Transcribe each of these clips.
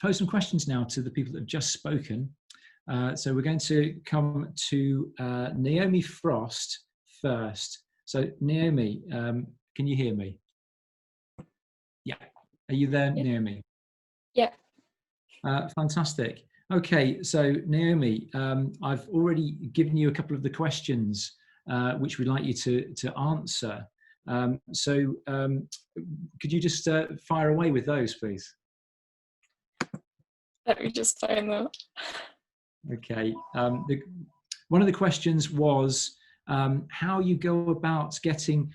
pose some questions now to the people that have just spoken. So we're going to come to Naomi Frost first. So Naomi, can you hear me? Yeah. Are you there, Yeah. Naomi? Yeah. Fantastic. Okay, so Naomi, I've already given you a couple of the questions which we'd like you to answer. Could you just fire away with those, please? Let me just find that. Okay. One of the questions was how you go about getting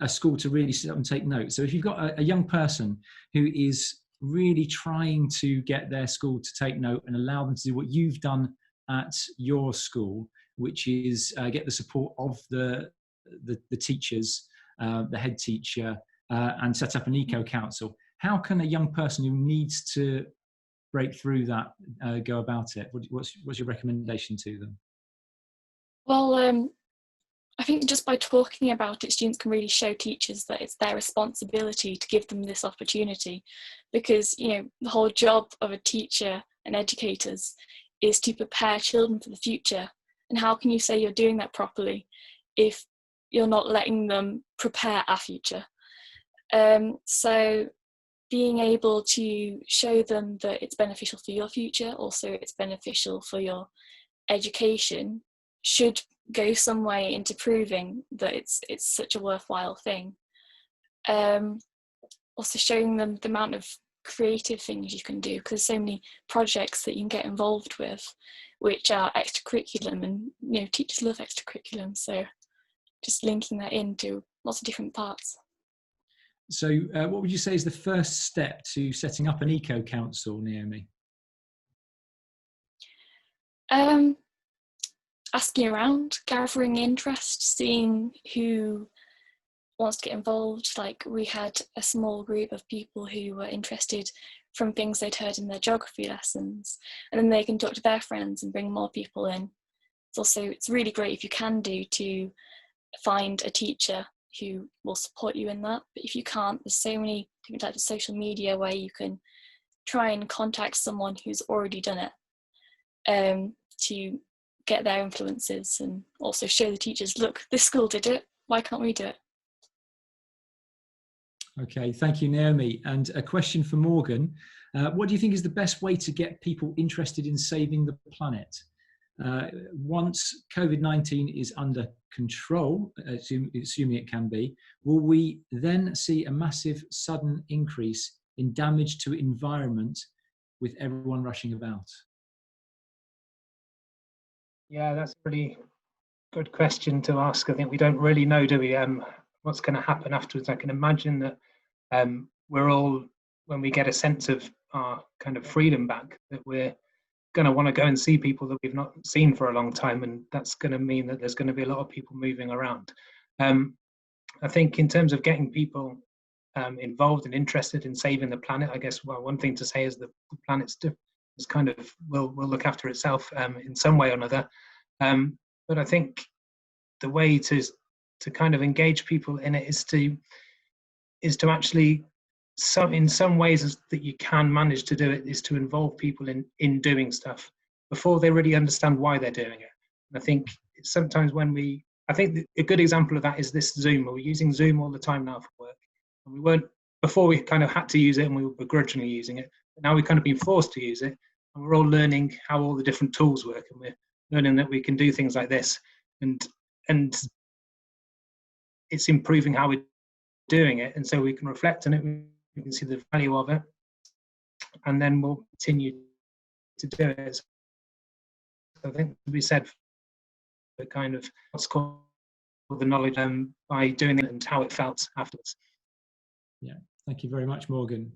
a school to really sit up and take notes. So if you've got a young person who is really trying to get their school to take note and allow them to do what you've done at your school, which is get the support of the teachers, the head teacher, and set up an eco council. How can a young person who needs to break through that go about it? What's your recommendation to them? Well, I think just by talking about it, students can really show teachers that it's their responsibility to give them this opportunity, because the whole job of a teacher and educators is to prepare children for the future. And how can you say you're doing that properly if you're not letting them prepare our future? So being able to show them that it's beneficial for your future, also it's beneficial for your education, should go some way into proving that it's such a worthwhile thing. Also showing them the amount of creative things you can do, because so many projects that you can get involved with which are extracurriculum, and teachers love extracurriculum, so just linking that into lots of different parts. So what would you say is the first step to setting up an eco council, Naomi? Asking around, gathering interest, seeing who wants to get involved. Like, we had a small group of people who were interested from things they'd heard in their geography lessons, and then they can talk to their friends and bring more people in. It's really great if you can to find a teacher who will support you in that. But if you can't, there's so many different types of social media where you can try and contact someone who's already done it, to get their influences, and also show the teachers, look, this school did it, why can't we do it? Okay, thank you, Naomi. And a question for Morgan. What do you think is the best way to get people interested in saving the planet? Once COVID-19 is under control, assuming it can be, will we then see a massive sudden increase in damage to environment with everyone rushing about? Yeah, that's a really good question to ask. I think we don't really know, do we, what's going to happen afterwards. I can imagine that we're all, when we get a sense of our kind of freedom back, that we're going to want to go and see people that we've not seen for a long time, and that's going to mean that there's going to be a lot of people moving around. I think in terms of getting people involved and interested in saving the planet, I guess one thing to say is that the planet's kind of will look after itself in some way or another. But I think the way to kind of engage people in it is to actually, in some ways that you can manage to do it, is to involve people in doing stuff before they really understand why they're doing it. And I think sometimes I think a good example of that is this Zoom. We're using Zoom all the time now for work, and we weren't before. We kind of had to use it, and we were begrudgingly using it. But now we've kind of been forced to use it, and we're all learning how all the different tools work, and we're learning that we can do things like this, and it's improving how we're doing it, and so we can reflect on it. We can see the value of it, and then we'll continue to do it. So I think we said the kind of what's called the knowledge by doing it and how it felt afterwards. Yeah, thank you very much, Morgan.